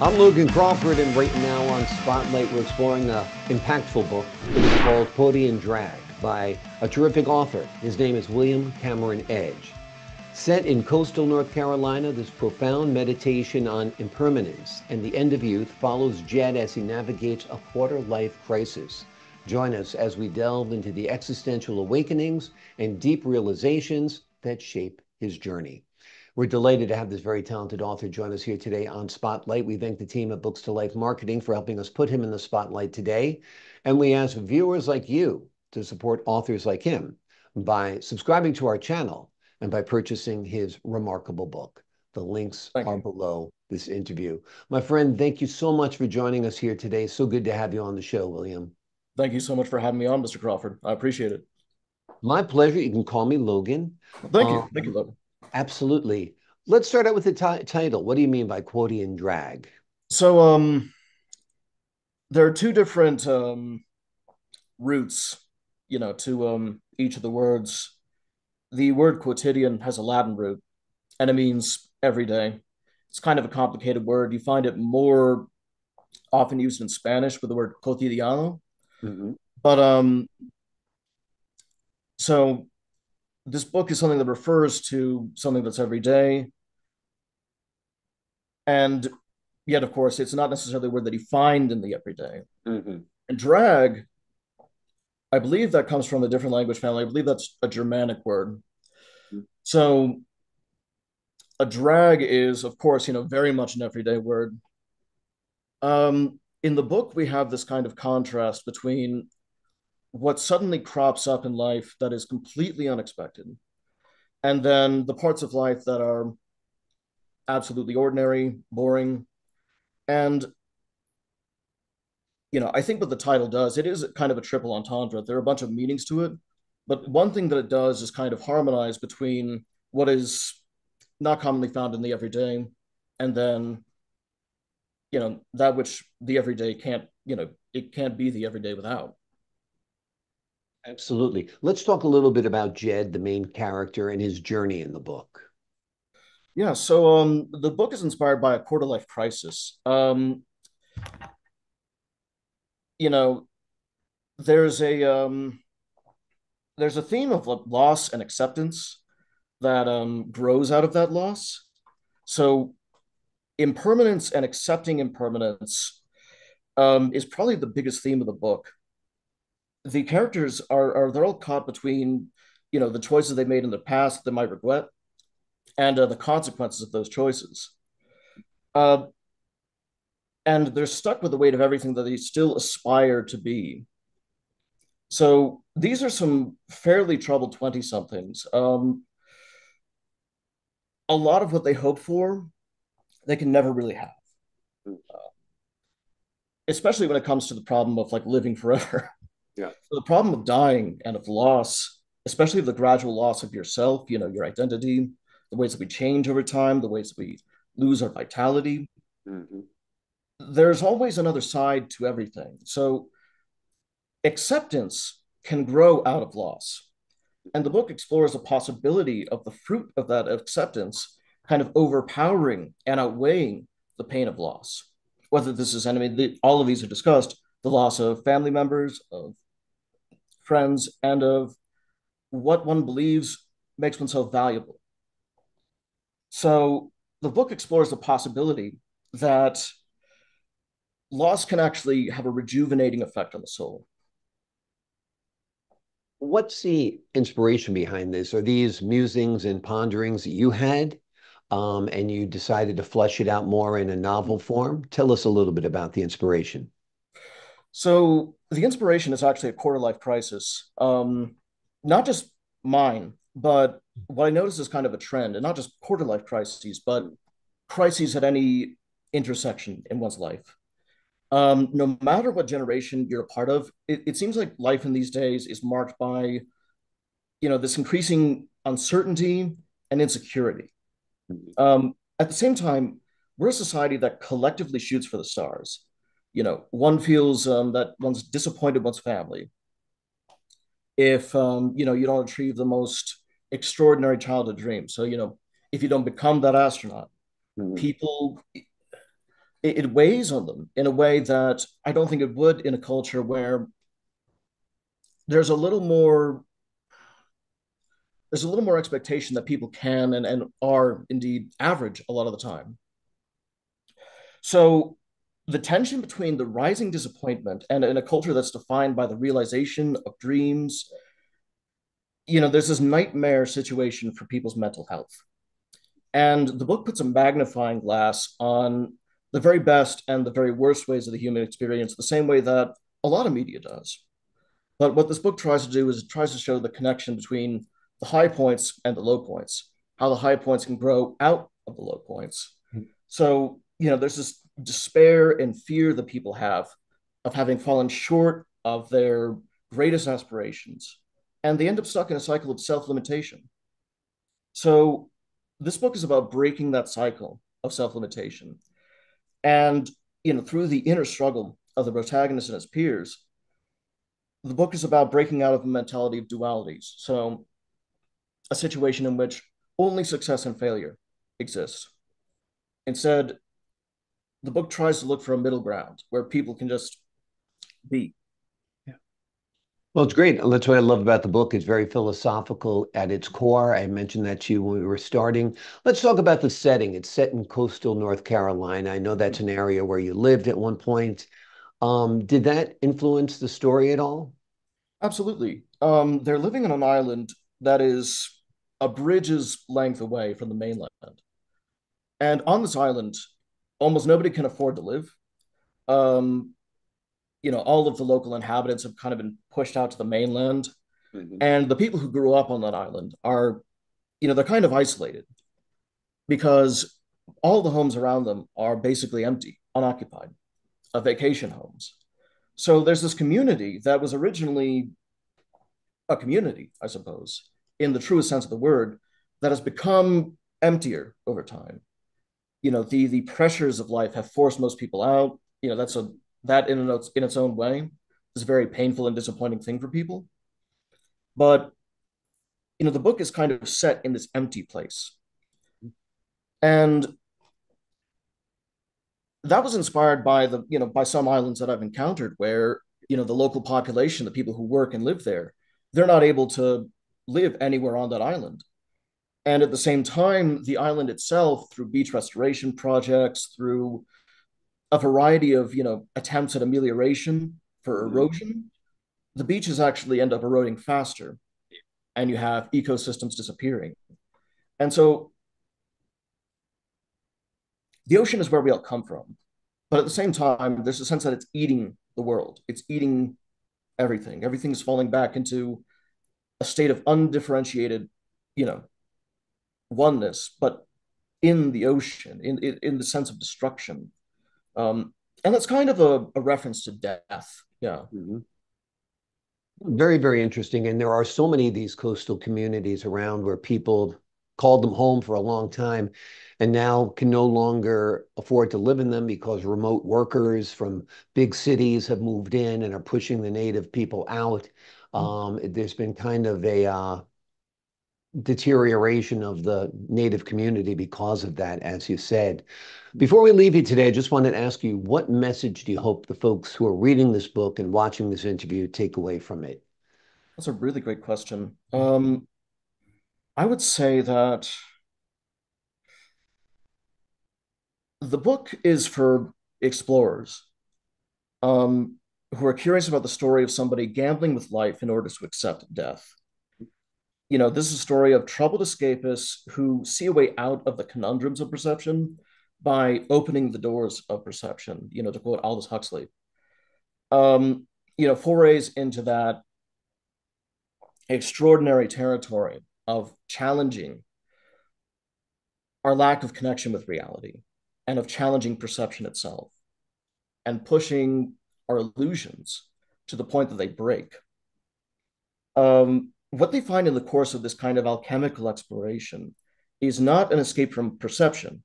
I'm Logan Crawford, and right now on Spotlight, we're exploring an impactful book. It is called Quotidian Drag by a terrific author. His name is William Cameron Edge. Set in coastal North Carolina, this profound meditation on impermanence and the end of youth follows Jed as he navigates a quarter-life crisis. Join us as we delve into the existential awakenings and deep realizations that shape his journey. We're delighted to have this very talented author join us here today on Spotlight. We thank the team at Books to Life Marketing for helping us put him in the spotlight today. And we ask viewers like you to support authors like him by subscribing to our channel and by purchasing his remarkable book. The links are below this interview. My friend, thank you so much for joining us here today. So good to have you on the show, William. Thank you so much for having me on, Mr. Crawford. I appreciate it. My pleasure. You can call me Logan. Thank you. Thank you, Logan. Absolutely. Let's start out with the title. What do you mean by Quotidian Drag? So, there are two different roots, to each of the words. The word quotidian has a Latin root, and it means every day. It's kind of a complicated word. You find it more often used in Spanish with the word cotidiano. Mm-hmm. But so this book is something that refers to something that's every day. And yet, of course, it's not necessarily a word that you find in the everyday. Mm-hmm. And drag, I believe that comes from a different language family. I believe that's a Germanic word. So a drag is, of course, very much an everyday word. In the book, we have this kind of contrast between what suddenly crops up in life that is completely unexpected, and then the parts of life that are absolutely ordinary, boring. And, I think what the title does, it is kind of a triple entendre. There are a bunch of meanings to it. But one thing that it does is kind of harmonize between what is not commonly found in the everyday and then, that which the everyday can't, it can't be the everyday without. Absolutely. Let's talk a little bit about Jed, the main character, and his journey in the book. Yeah, so the book is inspired by a quarter life crisis. You know, there's a theme of loss and acceptance that grows out of that loss. So impermanence and accepting impermanence is probably the biggest theme of the book. The characters are they're all caught between the choices they made in the past that they might regret and the consequences of those choices. Uh, and they're stuck with the weight of everything that they still aspire to be. So these are some fairly troubled 20 somethings. A lot of what they hope for, they can never really have, especially when it comes to the problem of like living forever. Yeah. So the problem of dying and of loss, especially the gradual loss of yourself, your identity, the ways that we change over time, the ways that we lose our vitality. Mm-hmm. There's always another side to everything. So acceptance can grow out of loss. And the book explores the possibility of the fruit of that acceptance kind of overpowering and outweighing the pain of loss. Whether this is, all of these are discussed, the loss of family members, of friends, and of what one believes makes one so valuable. So the book explores the possibility that loss can actually have a rejuvenating effect on the soul. What's the inspiration behind this? Are these musings and ponderings that you had, and you decided to flesh it out more in a novel form? Tell us a little bit about the inspiration. So the inspiration is actually a quarter life crisis, not just mine, but what I notice is kind of a trend, and not just quarter life crises, but crises at any intersection in one's life. No matter what generation you're a part of, it seems like life in these days is marked by, this increasing uncertainty and insecurity. At the same time, we're a society that collectively shoots for the stars. One feels that one's disappointed one's family if you don't achieve the most extraordinary childhood dream. So if you don't become that astronaut, Mhm. people it weighs on them in a way that I don't think it would in a culture where there's a little more there's a little more expectation that people can and are indeed average a lot of the time. So the tension between the rising disappointment and in a culture that's defined by the realization of dreams, there's this nightmare situation for people's mental health. And the book puts a magnifying glass on the very best and the very worst ways of the human experience, the same way that a lot of media does. But what this book tries to do is it tries to show the connection between the high points and the low points, how the high points can grow out of the low points. So, there's this despair and fear that people have of having fallen short of their greatest aspirations. And they end up stuck in a cycle of self limitation. So, this book is about breaking that cycle of self limitation. And, through the inner struggle of the protagonist and his peers, the book is about breaking out of a mentality of dualities. So, a situation in which only success and failure exist. Instead, the book tries to look for a middle ground where people can just be. Well, it's great. That's what I love about the book. It's very philosophical at its core. I mentioned that to you when we were starting. Let's talk about the setting. It's set in coastal North Carolina. I know that's an area where you lived at one point. Did that influence the story at all? Absolutely. They're living on an island that is a bridge's length away from the mainland. And on this island, almost nobody can afford to live. Um, all of the local inhabitants have kind of been pushed out to the mainland. Mhm. And the people who grew up on that island are, they're kind of isolated because all the homes around them are basically empty, unoccupied, vacation homes. So there's this community that was originally a community, I suppose, in the truest sense of the word, that has become emptier over time. The pressures of life have forced most people out. That in its own way is a very painful and disappointing thing for people. But the book is kind of set in this empty place, and that was inspired by by some islands that I've encountered where the local population, the people who work and live there, they're not able to live anywhere on that island. And at the same time, the island itself, through beach restoration projects, through a variety of attempts at amelioration for Mhm. erosion, the beaches actually end up eroding faster, and you have ecosystems disappearing. And so the ocean is where we all come from, but at the same time, there's a sense that it's eating the world. It's eating everything. Everything is falling back into a state of undifferentiated, you know, oneness, but in the ocean, in the sense of destruction. And that's kind of a reference to death. Yeah. Mhm. Very, very interesting. And there are so many of these coastal communities around where people called them home for a long time and now can no longer afford to live in them because remote workers from big cities have moved in and are pushing the native people out. There's been kind of a deterioration of the native community because of that, as you said. Before we leave you today, I just wanted to ask you, what message do you hope the folks who are reading this book and watching this interview take away from it? That's a really great question. I would say that the book is for explorers um, who are curious about the story of somebody gambling with life in order to accept death. This is a story of troubled escapists who see a way out of the conundrums of perception by opening the doors of perception, to quote Aldous Huxley. Um, Forays into that extraordinary territory of challenging our lack of connection with reality and of challenging perception itself and pushing our illusions to the point that they break. What they find in the course of this kind of alchemical exploration is not an escape from perception.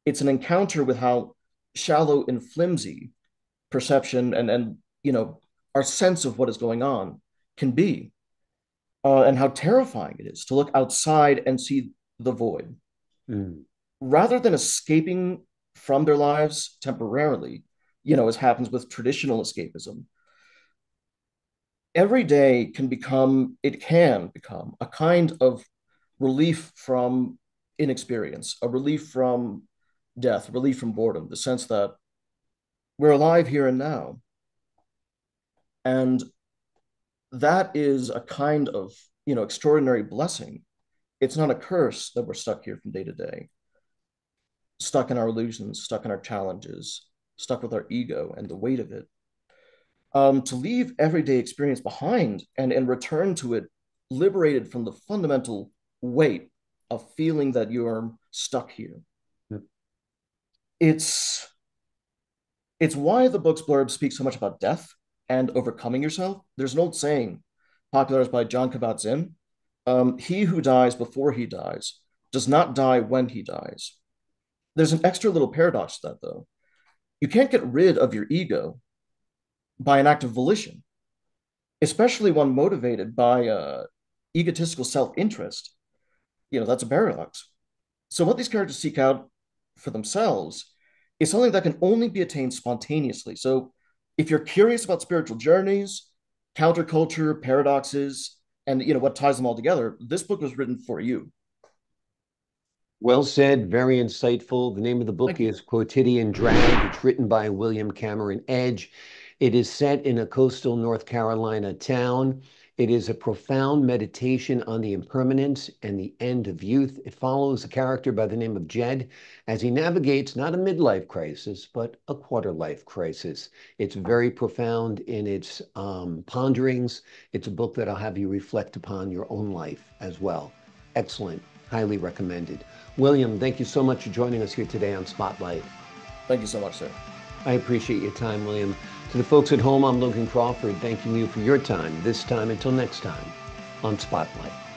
It's an encounter with how shallow and flimsy perception and our sense of what is going on can be, and how terrifying it is to look outside and see the void. Mm. Rather than escaping from their lives temporarily, as happens with traditional escapism. Every day can become a kind of relief from inexperience, a relief from death, relief from boredom, the sense that we're alive here and now. And that is a kind of, extraordinary blessing. It's not a curse that we're stuck here from day to day, stuck in our illusions, stuck in our challenges, stuck with our ego and the weight of it. To leave everyday experience behind and return to it liberated from the fundamental weight of feeling that you're stuck here. Yep. It's why the book's blurb speaks so much about death and overcoming yourself. There's an old saying, popularized by John Kabat-Zinn, he who dies before he dies does not die when he dies. There's an extra little paradox to that, though. You can't get rid of your ego by an act of volition, especially one motivated by egotistical self-interest. That's a paradox. So what these characters seek out for themselves is something that can only be attained spontaneously. So if you're curious about spiritual journeys, counterculture, paradoxes, and what ties them all together, this book was written for you. Well said, very insightful. The name of the book is Quotidian Drag. It's written by William Cameron Edge. It is set in a coastal North Carolina town. It is a profound meditation on the impermanence and the end of youth. It follows a character by the name of Jed as he navigates not a midlife crisis, but a quarter-life crisis. It's very profound in its ponderings. It's a book that I'll have you reflect upon your own life as well. Excellent. Highly recommended. William, thank you so much for joining us here today on Spotlight. Thank you so much, sir. I appreciate your time, William. To the folks at home, I'm Logan Crawford, thanking you for your time, this time until next time on Spotlight.